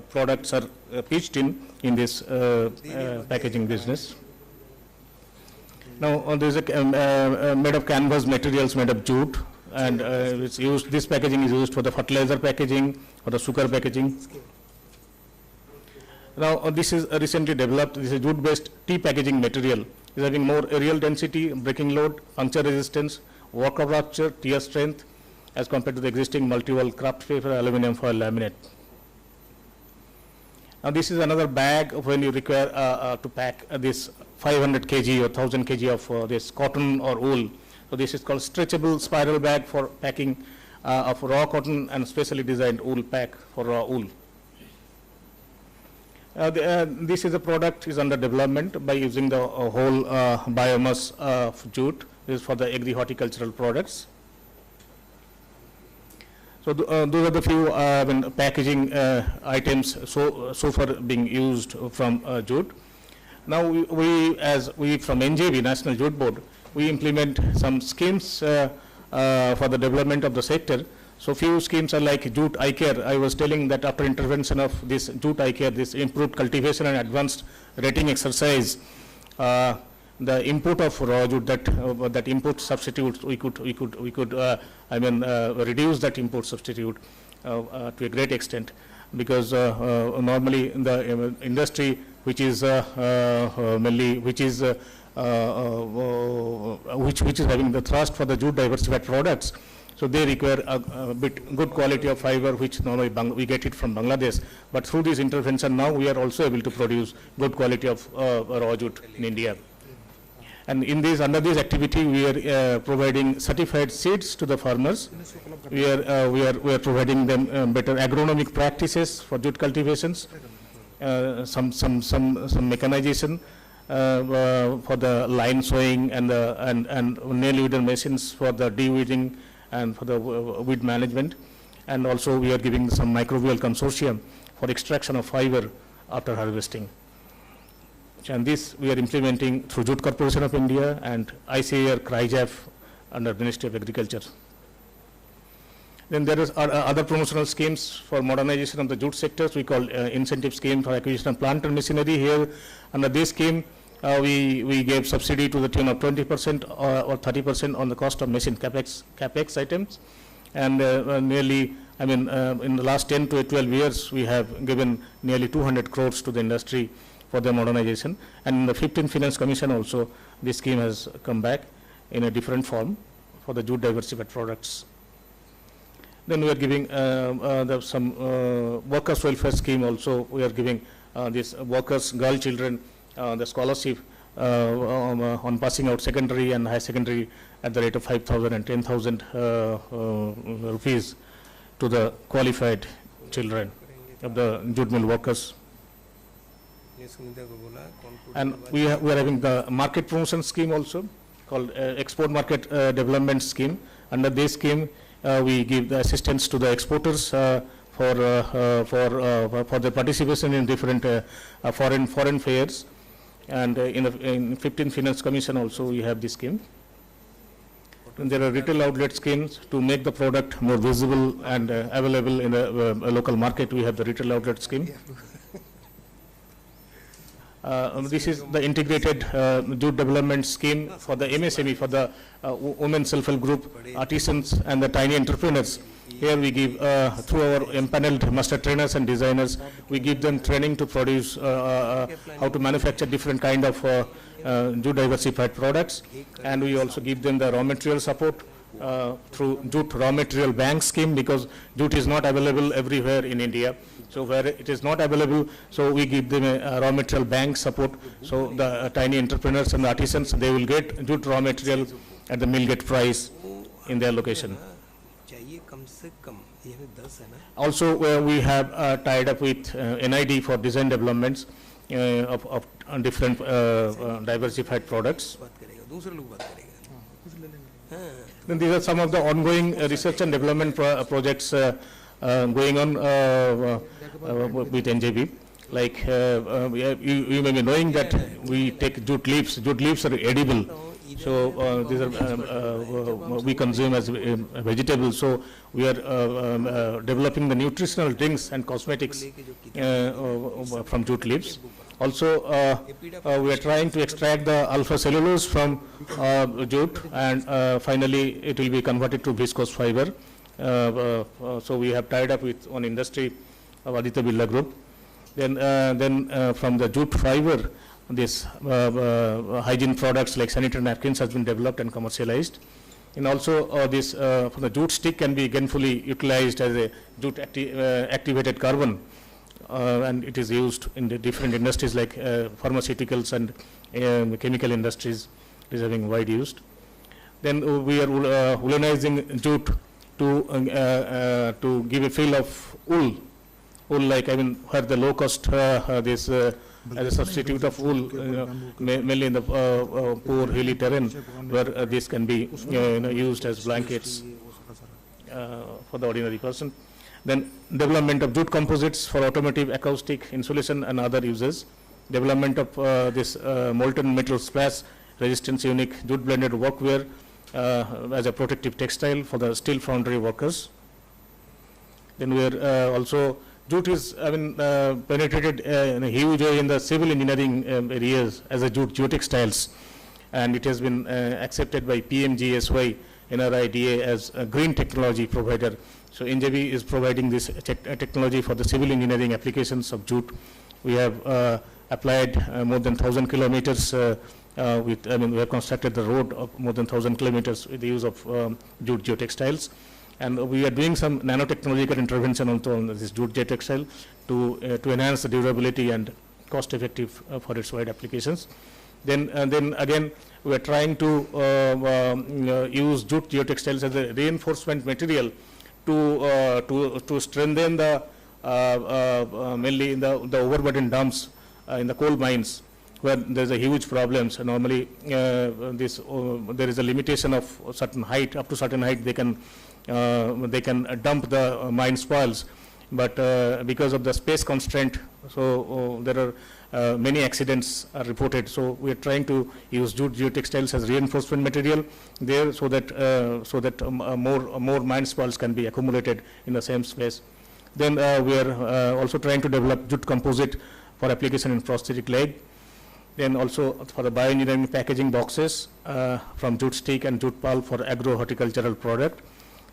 products are pitched in this packaging business. Now there is a made of canvas materials made of jute, and it's used. This packaging is used for the fertilizer packaging or the sugar packaging. Now this is recently developed. This is jute-based tea packaging material. It is having more aerial density, breaking load, puncture resistance, water rupture, tear strength, as compared to the existing multi-wall kraft paper, aluminum foil laminate. Now this is another bag when you require to pack this 500 kg or 1000 kg of this cotton or wool. So this is called stretchable spiral bag for packing of raw cotton and specially designed wool pack for raw wool. This is a product is under development by using the whole biomass of jute. This is for the agri-horticultural products. So those are the few packaging items so far being used from jute. Now we from NJB, National Jute Board, we implement some schemes for the development of the sector. So few schemes are like Jute Eye Care. I was telling that after intervention of this Jute Eye Care, this improved cultivation and advanced rating exercise, the import of raw jute, that import substitute, we could reduce that import substitute to a great extent, because normally in the industry which is mainly which is having the thrust for the jute diversified products, so they require a bit good quality of fiber, which normally we get it from Bangladesh. But through this intervention, now we are also able to produce good quality of raw jute in India. And in this, under this activity, we are providing certified seeds to the farmers. We are providing them better agronomic practices for jute cultivations, some mechanization for the line sowing and nail weeder machines for the de-weeding and for the weed management. And also we are giving some microbial consortium for extraction of fiber after harvesting. And this we are implementing through Jute Corporation of India and ICAR CRIJAF under Ministry of Agriculture. Then there is other promotional schemes for modernization of the jute sectors. We call incentive scheme for acquisition of plant and machinery. Here, under this scheme, we gave subsidy to the tune of 20% or 30% on the cost of machine capex items. And nearly, in the last 10 to 12 years, we have given nearly 200 crores to the industry for their modernization. And in the 15th Finance Commission also, this scheme has come back in a different form for the jute diversified products. Then we are giving some workers' welfare scheme also. We are giving these workers, girl children, the scholarship on passing out secondary and high secondary at the rate of 5,000 and 10,000 rupees to the qualified children of the jute mill workers. And we are having the market promotion scheme also called Export Market Development Scheme. Under this scheme, we give the assistance to the exporters for the participation in different foreign fairs. And in 15th Finance Commission also we have this scheme. And there are retail outlet schemes to make the product more visible and available in a local market. We have the retail outlet scheme. This is the integrated jute development scheme for the MSME, for the women self-help group, artisans and the tiny entrepreneurs. Here we give, through our empaneled master trainers and designers, we give them training to produce, how to manufacture different kind of jute diversified products. And we also give them the raw material support through Jute Raw Material Bank scheme, because jute is not available everywhere in India. So where it is not available, so we give them a raw material bank support. So the tiny entrepreneurs and the artisans, they will get jute raw material at the mill gate price in their location. Also, we have tied up with NID for design developments of different diversified products. Then these are some of the ongoing research and development projects going on with NJB. Like you may be knowing that we take jute leaves. Jute leaves are edible. So these are we consume as vegetables. So we are developing the nutritional drinks and cosmetics from jute leaves. Also, we are trying to extract the alpha cellulose from jute, and finally it will be converted to viscose fiber. So we have tied up with one industry of Aditya Birla Group. Then from the jute fiber, this hygiene products like sanitary napkins has been developed and commercialized. And also this from the jute stick can be gainfully utilized as a jute activated carbon. And it is used in the different industries like pharmaceuticals and chemical industries. It is having wide used. Then we are woolizing jute to give a feel of wool, like where the low cost this as a substitute of wool, mainly in the poor hilly terrain, where this can be used as blankets for the ordinary person. Then development of jute composites for automotive, acoustic, insulation and other uses. Development of this molten metal splash resistance unique jute blended workwear as a protective textile for the steel foundry workers. Then we are also, jute is penetrated in a huge way in the civil engineering areas as a jute textiles. and it has been accepted by PMGSY, NRIDA as a green technology provider. So NJB is providing this technology for the civil engineering applications of jute. We have applied more than 1,000 kilometers we have constructed the road of more than 1,000 kilometers with the use of jute geotextiles. And we are doing some nanotechnological intervention also on this jute geotextile to enhance the durability and cost effective for its wide applications. Then again, we are trying to use jute geotextiles as a reinforcement material to strengthen the mainly in the overburden dumps in the coal mines, where there's a huge problems. Normally, there is a limitation of a certain height. Up to certain height, they can dump the mine spoils, but because of the space constraint, so there are many accidents are reported. So we are trying to use jute geotextiles as reinforcement material there, so that more mine spoils can be accumulated in the same space. Then we are also trying to develop jute composite for application in prosthetic leg. Then also for the bioengineering packaging boxes from jute stick and jute pulp for agro-horticultural product.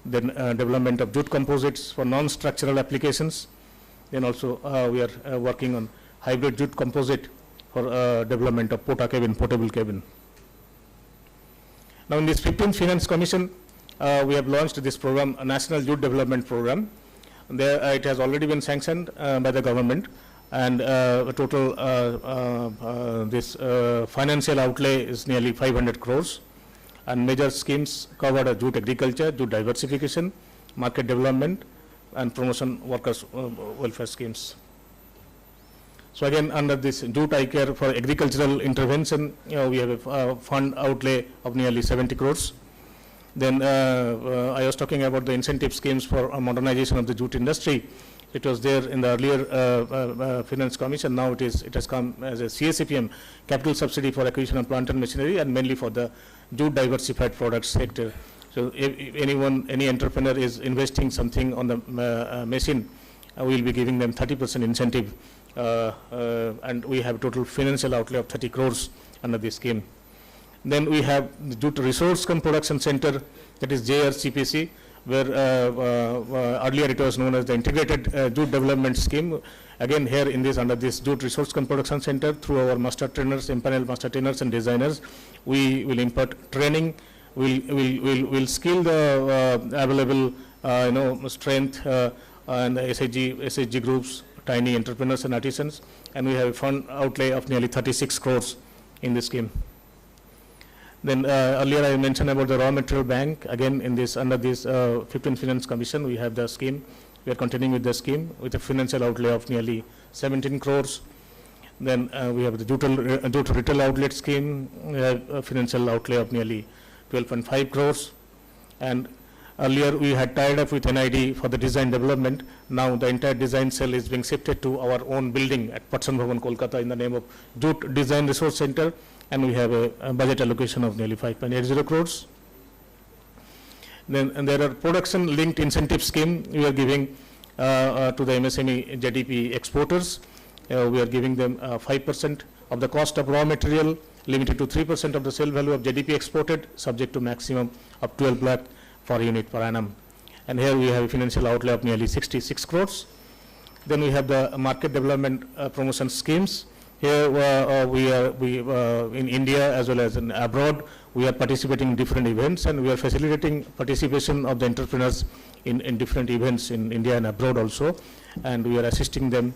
Then development of jute composites for non-structural applications. Then also we are working on hybrid jute composite for development of portable cabin. Now in this 15th Finance Commission, we have launched this program, a National Jute Development Program. There it has already been sanctioned by the government, and total this financial outlay is nearly 500 crores, and major schemes covered jute agriculture, jute diversification, market development, and promotion workers welfare schemes. So again, under this jute eye care for agricultural intervention, we have a fund outlay of nearly 70 crores. Then I was talking about the incentive schemes for modernization of the jute industry. It was there in the earlier Finance Commission. Now it has come as a CSCPM, capital subsidy for acquisition of plant and machinery, and mainly for the jute diversified products sector. So if any entrepreneur is investing something on the machine, we will be giving them 30% incentive, and we have total financial outlay of 30 crores under this scheme. Then we have the Jute Resource Cum Production Center, that is JRCPC, where earlier it was known as the Integrated Jute Development Scheme. Again, here in this, under this Jute Resource Cum Production Center, through our master trainers, empaneled master trainers and designers, we will impart training. We'll skill the available strength and the SHG groups, tiny entrepreneurs and artisans, and we have a fund outlay of nearly 36 crores in this scheme. Then earlier I mentioned about the raw material bank. Again, in this, under this 15th Finance Commission, we have the scheme. We are continuing with the scheme with a financial outlay of nearly 17 crores. Then we have the jute retail outlet scheme. We have a financial outlay of nearly 12.5 crores. And earlier we had tied up with NID for the design development. Now the entire design cell is being shifted to our own building at Patsan Bhavan, Kolkata, in the name of Jute Design Resource Center. And we have a budget allocation of nearly 5.80 crores. Then there are production linked incentive scheme we are giving to the MSME JDP exporters. We are giving them 5% of the cost of raw material, limited to 3% of the sale value of JDP exported, subject to maximum of 12 lakh per unit per annum. And here we have a financial outlay of nearly 66 crores. Then we have the market development promotion schemes. Here we in India as well as in abroad, we are participating in different events, and we are facilitating participation of the entrepreneurs in different events in India and abroad also, and we are assisting them.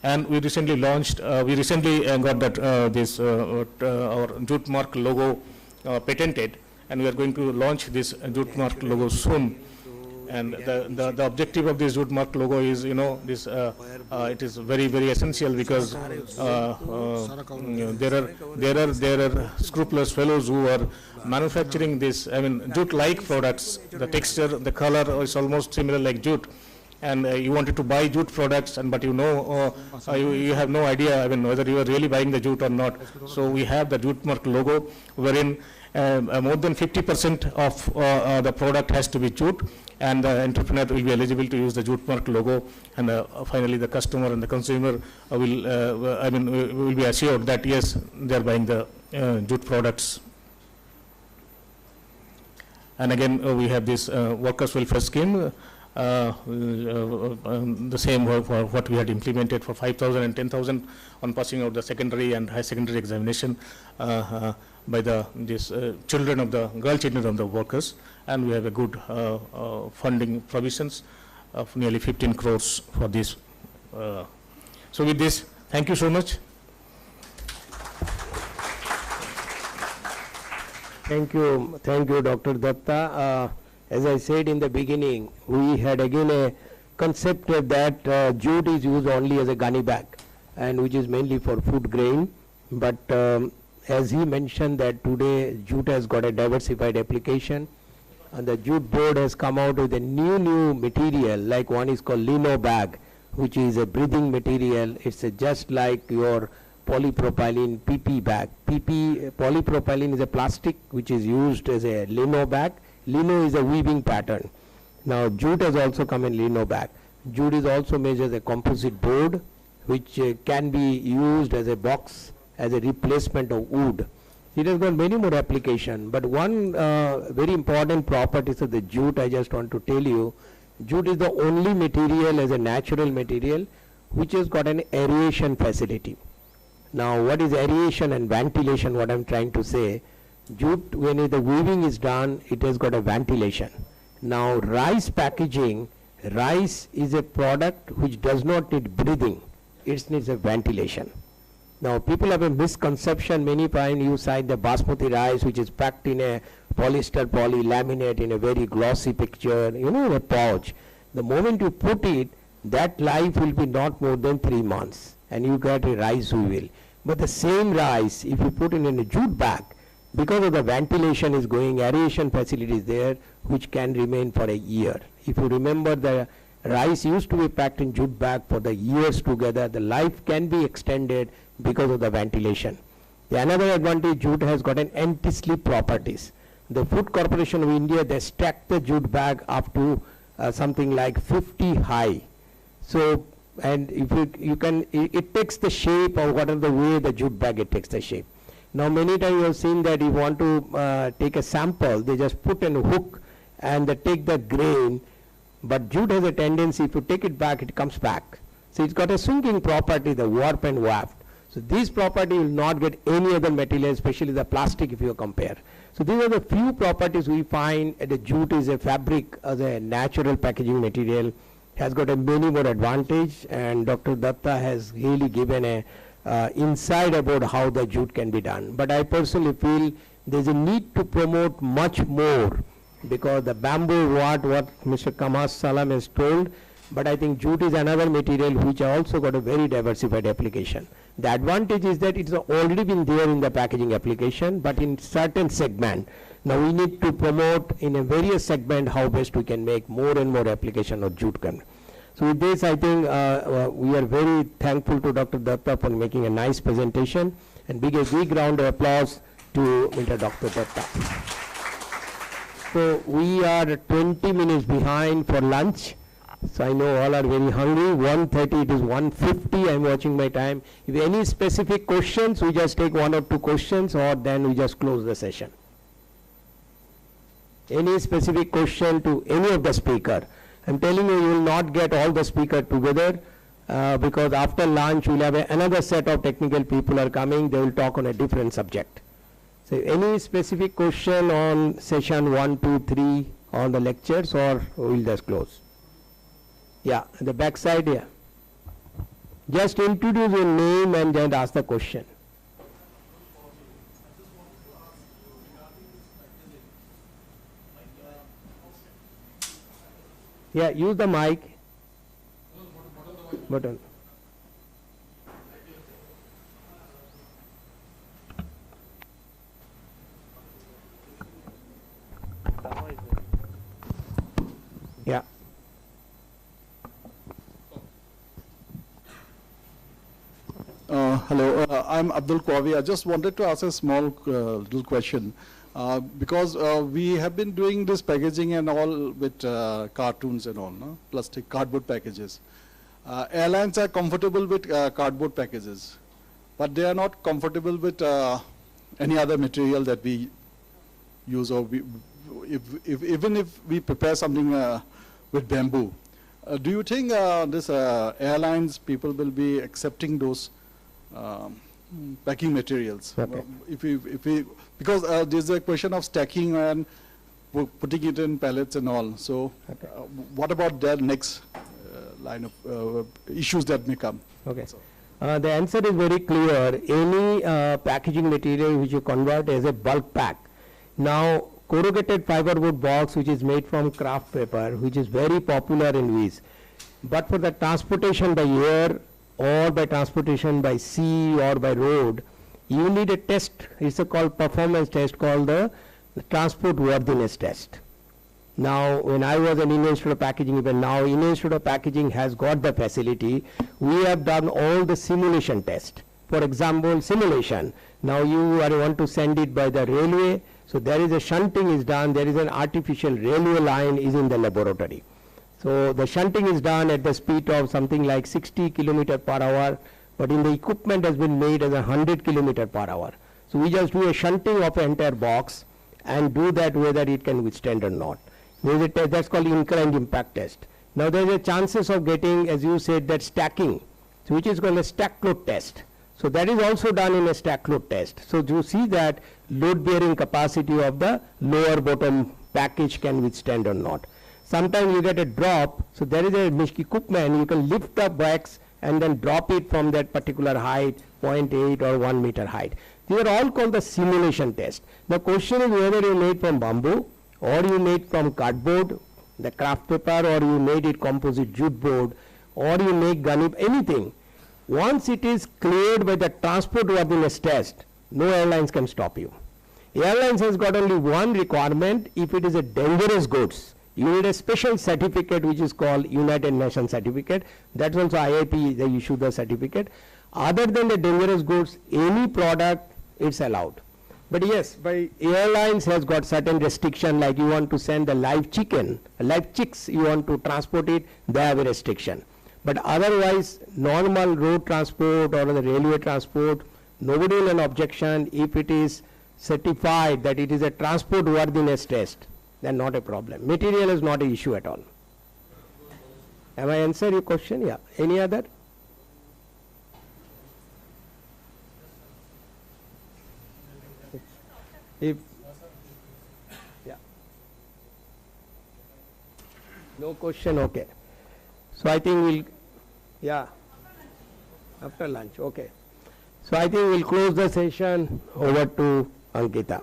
And we recently launched, got that this our jute mark logo patented, and we are going to launch this jute mark logo soon. And the objective of this jute mark logo is, this it is very, very essential, because there are scrupulous fellows who are manufacturing this, jute-like products. The texture, the color is almost similar like jute, and you wanted to buy jute products, but you have no idea whether you are really buying the jute or not. So we have the jute mark logo, wherein more than 50% of the product has to be jute, and the entrepreneur will be eligible to use the jute mark logo, and finally the customer and the consumer will be assured that yes, they are buying the jute products. And again, we have this workers' welfare scheme, the same for what we had implemented for 5,000 and 10,000 on passing out the secondary and high secondary examination by these children of the girl children of the workers, and we have a good funding provisions of nearly 15 crores for this. So with this, thank you so much. Thank you, Dr. Datta. As I said in the beginning, we had again a concept that jute is used only as a gunny bag, and which is mainly for food grain. But as he mentioned that today jute has got a diversified application, and the jute board has come out with a new material, like one is called lino bag, which is a breathing material. It's just like your polypropylene PP bag. Polypropylene is a plastic which is used as a lino bag. Lino is a weaving pattern. Now jute has also come in lino bag. Jute is also made as a composite board which can be used as a box as a replacement of wood. It has got many more application, but one very important properties of the jute I just want to tell you, jute is the only material as a natural material which has got an aeration facility. Now what is aeration and ventilation, what I am trying to say, jute when the weaving is done, it has got a ventilation. Now rice packaging, rice is a product which does not need breathing, it needs a ventilation. Now people have a misconception, many times you find the basmati rice which is packed in a polyester poly laminate in a very glossy picture, in a pouch. The moment you put it, that life will be not more than 3 months and you get a rice weevil. But the same rice, if you put it in a jute bag, because of the ventilation is going, aeration facility is there, which can remain for a year. If you remember, the rice used to be packed in jute bag for the years together. The life can be extended because of the ventilation. The another advantage, jute has got an anti-slip properties. The Food Corporation of India, they stack the jute bag up to something like 50 high. So, and if you can, it takes the shape or whatever the way the jute bag, it takes the shape. Now many times you have seen that you want to take a sample, they just put in a hook and they take the grain, but jute has a tendency, if you take it back, it comes back. So it's got a swinging property, the warp and waft. So this property will not get any other material, especially the plastic if you compare. So these are the few properties we find the jute is a fabric as a natural packaging material, has got a many more advantage, and Dr. Datta has really given a insight about how the jute can be done. But I personally feel there's a need to promote much more, because the bamboo what Mr. Kamas Salam has told, but I think jute is another material which also got a very diversified application. The advantage is that it's already been there in the packaging application, but in certain segment. Now we need to promote in a various segment how best we can make more and more application of jute. So with this, I think we are very thankful to Dr. Datta for making a nice presentation, and big round of applause to Mr. Dr. Datta. So we are 20 minutes behind for lunch. So I know all are very hungry. 1:30, it is 1:50. I'm watching my time. If any specific questions, we just take 1 or 2 questions, or then we just close the session. Any specific question to any of the speaker? I'm telling you, you will not get all the speaker together because after lunch we'll have another set of technical people are coming. They will talk on a different subject. So any specific question on session 1, 2, 3 on the lectures, or we'll just close? Yeah, the back side here. Just introduce your name and then ask the question. Yeah, use the mic. Button. Yeah. Hello, I'm Abdul Qawi. I just wanted to ask a small little question. Because we have been doing this packaging and all with cartoons and all, no? Plastic cardboard packages. Airlines are comfortable with cardboard packages, but they are not comfortable with any other material that we use or even if we prepare something with bamboo, do you think this airlines people will be accepting those packing materials? Okay. If we because there's a question of stacking and putting it in pallets and all. So, Okay. what about that next line of issues that may come? Okay. The answer is very clear. Any packaging material which you convert as a bulk pack. Now, corrugated fiberboard box which is made from kraft paper, which is very popular in Greece. But for the transportation by air or by transportation by sea or by road, you need a test. It's a called performance test called the transport worthiness test. Now, when I was an Indian Institute of Packaging, even now, Indian Institute of Packaging has got the facility. We have done all the simulation test. For example, simulation. Now you want to send it by the railway. So there is a shunting is done. There is an artificial railway line is in the laboratory. So the shunting is done at the speed of something like 60 km per hour. But in the equipment has been made as 100 km per hour. So we just do a shunting of an entire box and do that whether it can withstand or not. There is a test that's called inclined impact test. Now there is a chances of getting, as you said, that stacking, so which is called a stack load test. So that is also done in a stack load test. So you see that load bearing capacity of the lower bottom package can withstand or not. Sometimes you get a drop, so there is a equipment, you can lift the box and then drop it from that particular height, 0.8 or 1 meter height. These are all called the simulation test. The question is whether you made from bamboo, or you made from cardboard, the kraft paper, or you made it composite jute board, or you make gunny, anything. Once it is cleared by the transport worthiness test, no airlines can stop you. Airlines has got only one requirement: if it is a dangerous goods, you need a special certificate which is called United Nations certificate. That's also IIP, they issue the certificate. Other than the dangerous goods, any product it's allowed. But yes, by airlines has got certain restriction, like you want to send the live chicken, live chicks, you want to transport it, they have a restriction. But otherwise, normal road transport or the railway transport, nobody will have an objection if it is certified that it is a transport worthiness test, then not a problem. Material is not an issue at all. Have I answered your question? Yeah. Any other? If, yeah. No question, okay. So I think we'll, yeah, after lunch, okay. So I think we'll close the session. Over to Ankita.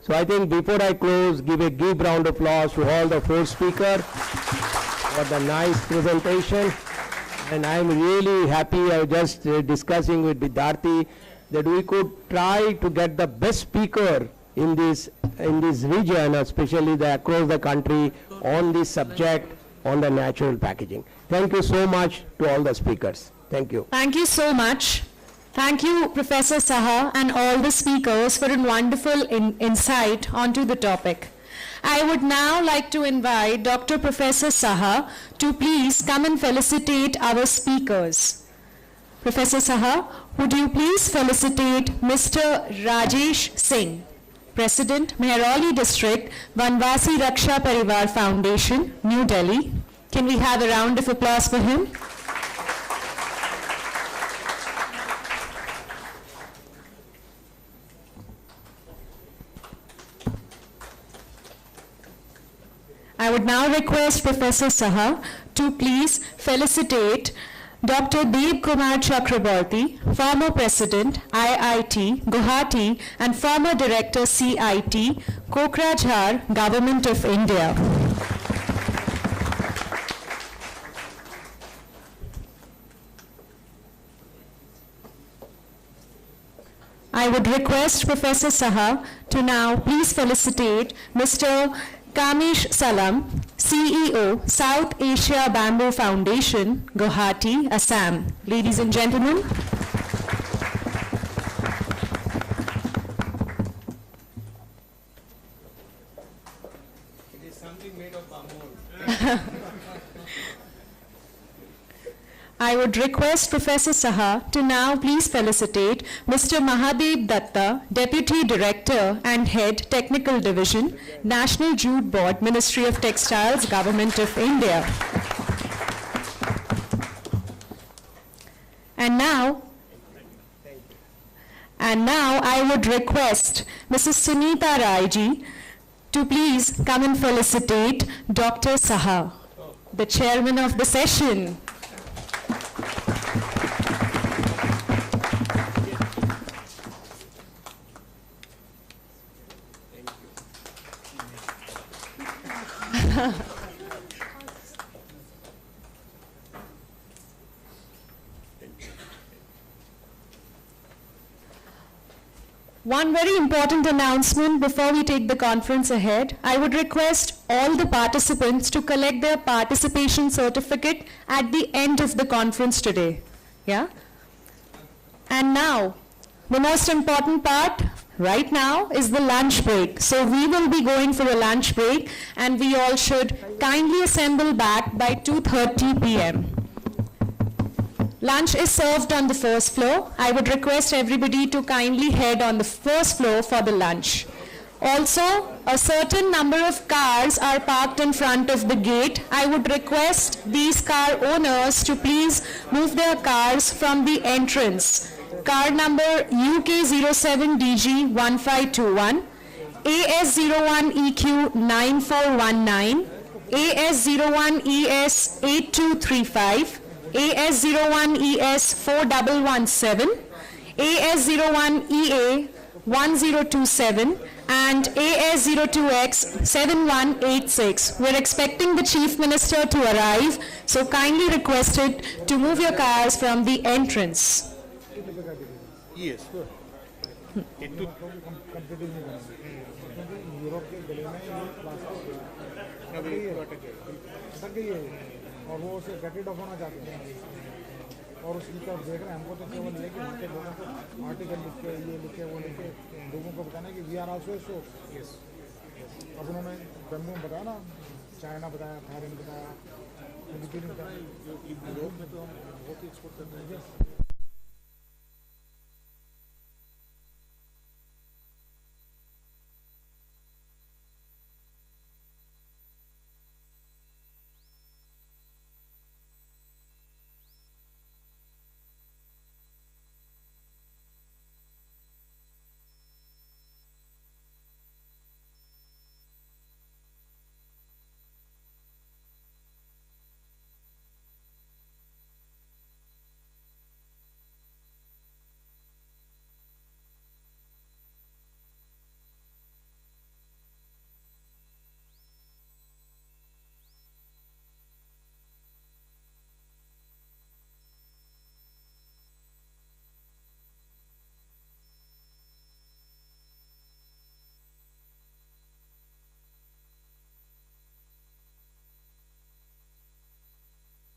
So I think before I close, give a big round of applause to all the 4 speakers for the nice presentation. And I'm really happy. I was just discussing with Vidyarthi that we could try to get the best speaker in this region, especially across the country, on this subject on the natural packaging. Thank you so much to all the speakers. Thank you. Thank you so much. Thank you, Professor Saha, and all the speakers for a wonderful insight onto the topic. I would now like to invite Dr. Professor Saha to please come and felicitate our speakers. Professor Saha, would you please felicitate Mr. Rajesh Singh, President, Mehrauli District, Vanvasi Raksha Parivar Foundation, New Delhi. Can we have a round of applause for him? I would now request Professor Saha to please felicitate Dr. Dev Kumar Chakraborty, former President, IIT, Guwahati, and former Director, CIT, Kokrajhar, Government of India. I would request Professor Saha to now please felicitate Mr. Kamish Salam, CEO, South Asia Bamboo Foundation, Guwahati, Assam. Ladies and gentlemen. It is something made of bamboo. I would request Professor Saha to now please felicitate Mr. Mahadev Datta, Deputy Director and Head Technical Division, National Jute Board, Ministry of Textiles, Government of India. And now I would request Mrs. Sunita Rai to please come and felicitate Dr. Saha, the chairman of the session. One very important announcement before we take the conference ahead. I would request all the participants to collect their participation certificate at the end of the conference today. Yeah? And now, the most important part right now is the lunch break. So we will be going for a lunch break, and we all should kindly assemble back by 2:30 p.m. Lunch is served on the first floor. I would request everybody to kindly head on the first floor for the lunch. Also, a certain number of cars are parked in front of the gate. I would request these car owners to please move their cars from the entrance. Car number UK07DG1521, AS01EQ9419, AS01ES8235, AS01ES4117, AS01EA1027, and AS02X7186. We're expecting the Chief Minister to arrive, so kindly requested to move your cars from the entrance. Yes. और वो उसे gated of होना चाहते हैं और उसकी तरफ देख रहे हैं हमको तो केवल ये कि वहाँ के लोगों को आर्टिकल लिख के ये लिखे वो लिखे लोगों को बताना कि we are also so yes अब उन्होंने जम्मू में बताया ना चाइना बताया थाईलैंड बताया फिलीपीन बताया यूरोप में तो हम बहुत ही एक्सपोर्ट करते हैं